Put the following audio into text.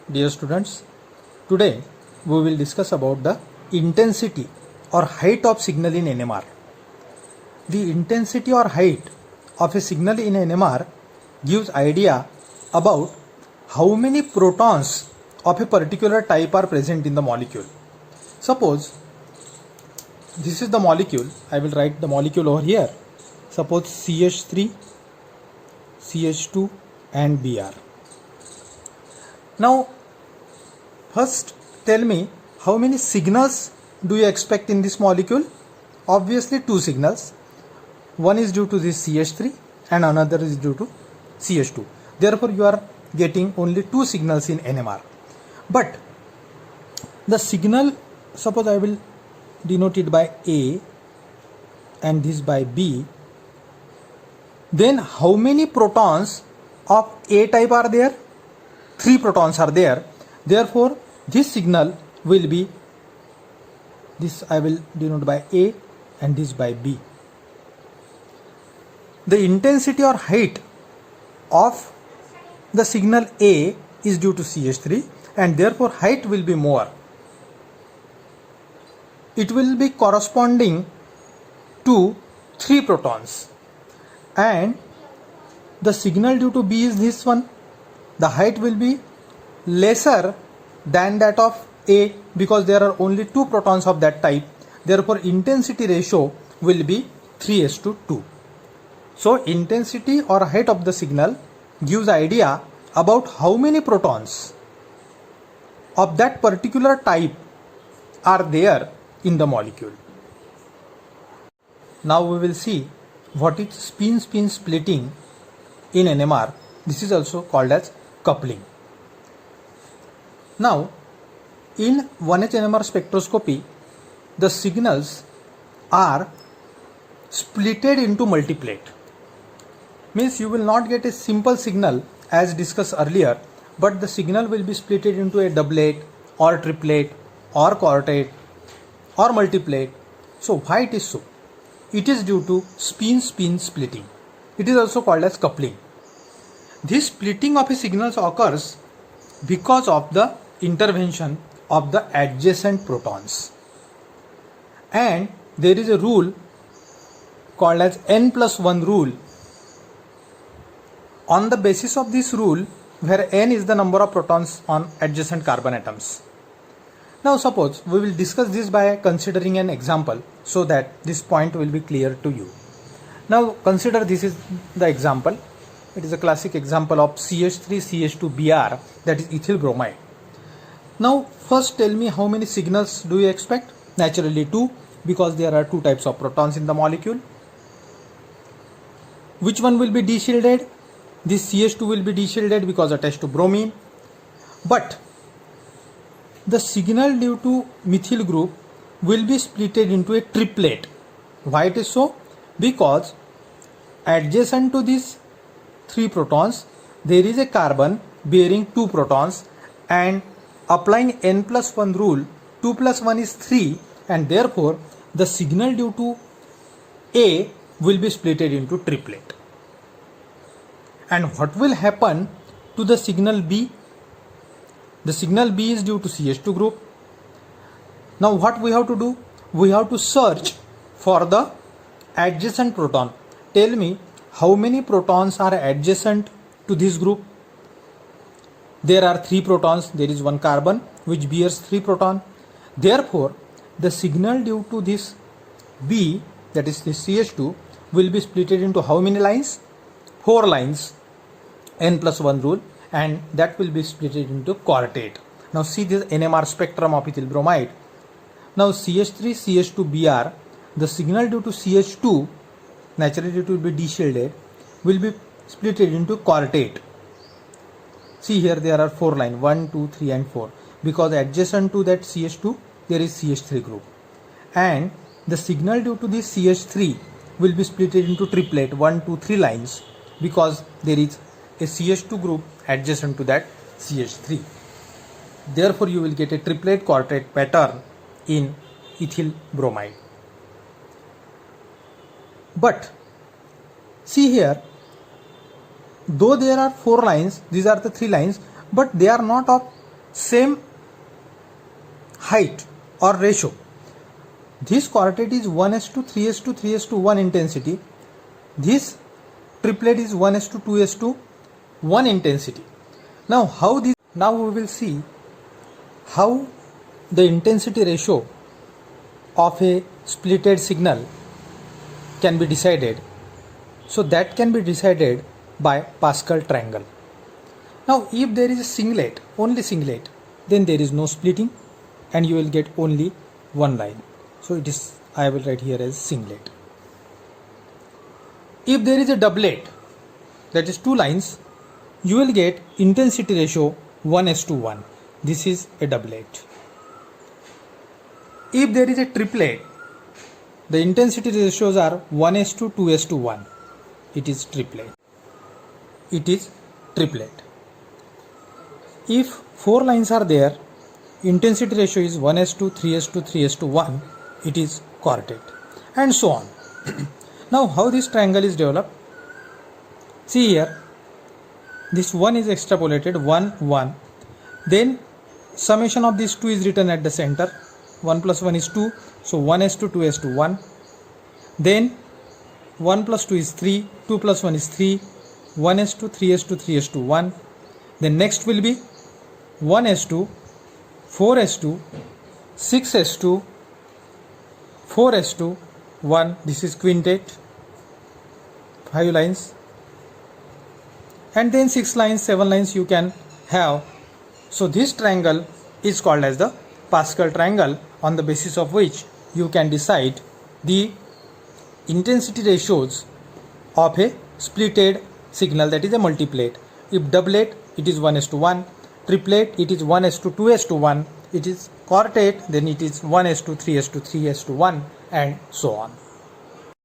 Dear students, today we will discuss about the intensity or height of signal in NMR. The intensity or height of a signal in NMR gives idea about how many protons of a particular type are present in the molecule. Suppose this is the molecule. I will write the molecule over here. Suppose CH3, CH2 and Br. Now first tell me how many signals do you expect in this molecule? Obviously two signals. One is due to this CH3 and another is due to CH2. Therefore you are getting only two signals in NMR. But the signal, suppose I will denote it by A and this by B. Then how many protons of A type are there? 3 protons are there. Therefore this signal will be, this I will denote by A and this by B. The intensity or height of the signal A is due to CH3 and therefore height will be more. It will be corresponding to 3 protons, and the signal due to B is this one. The height will be lesser than that of A because there are only 2 protons of that type. Therefore intensity ratio will be 3:2. So intensity or height of the signal gives idea about how many protons of that particular type are there in the molecule. Now we will see what is spin-spin splitting in NMR. This is also called as coupling. Now in 1H NMR spectroscopy, the signals are splitted into multiplet. Means you will not get a simple signal as discussed earlier, but the signal will be splitted into a doublet or triplet or quartet or multiplet. So why it is so? It is due to spin-spin splitting. It is also called as coupling. This splitting of a signal occurs because of the intervention of the adjacent protons. And there is a rule called as n+1 rule. On the basis of this rule, where n is the number of protons on adjacent carbon atoms. Now suppose we will discuss this by considering an example so that this point will be clear to you. Now consider this is the example. It is a classic example of CH3 CH2 Br, that is ethyl bromide. Now first tell me how many signals do you expect? Naturally 2, because there are 2 types of protons in the molecule. Which one will be deshielded? This CH2 will be deshielded because attached to bromine. But the signal due to methyl group will be splitted into a triplet. Why it is so? Because adjacent to these 3 protons there is a carbon bearing 2 protons, and applying n+1 rule, 2 + 1 is 3, and therefore the signal due to A will be splitted into triplet. And what will happen to the signal B? The signal B is due to CH2 group. Now what we have to do? We have to search for the adjacent proton. Tell me how many protons are adjacent to this group. There are 3 protons. There is 1 carbon which bears 3 protons. Therefore the signal due to this B, that is this CH2, will be splitted into how many lines? 4 lines, n+1 rule, and that will be splitted into quartet. Now see this NMR spectrum of ethyl bromide. Now CH3 CH2 Br, the signal due to CH2, naturally it will be deshielded, will be splitted into quartet. See here there are 4 lines, 1, 2, 3 and 4, because adjacent to that CH2 there is CH3 group, and the signal due to this CH3 will be splitted into triplet, 1, 2, 3 lines, because there is a CH2 group adjacent to that CH3. Therefore you will get a triplet quartet pattern in ethyl bromide. But see here, though there are 4 lines, these are the 3 lines, but they are not of same height or ratio. This quartet is 1:3:3:1 3:1 intensity. This triplet is 1:2:1 intensity. Now we will see how the intensity ratio of a splitted signal can be decided. So that can be decided by Pascal triangle. Now if there is a singlet, only singlet, then there is no splitting and you will get only one line. So it is, I will write here as singlet. If there is a doublet, that is two lines, you will get intensity ratio 1:1. This is a doublet. If there is a triplet, the intensity ratios are 1:2:1. It is triplet. It is triplet. If four lines are there, intensity ratio is 1:3:3:1. It is quartet, and so on. Now how this triangle is developed? See here, this 1 is extrapolated, 1 1. Then summation of these 2 is written at the center. 1 plus 1 is 2, so 1:2:1. Then 1 plus 2 is 3, 2 plus 1 is 3, 1:3:3:1. Then next will be 1:2, 4:2, 6:2, 4:1. This is quintet, 5 lines, and then 6 lines, 7 lines you can have. So this triangle is called as the Pascal triangle, on the basis of which you can decide the intensity ratios of a splitted signal, that is a multiplet. If doublet, it is 1:1, triplet, it is 1:2:1, it is quartet, then it is 1:3:3:1, and so on.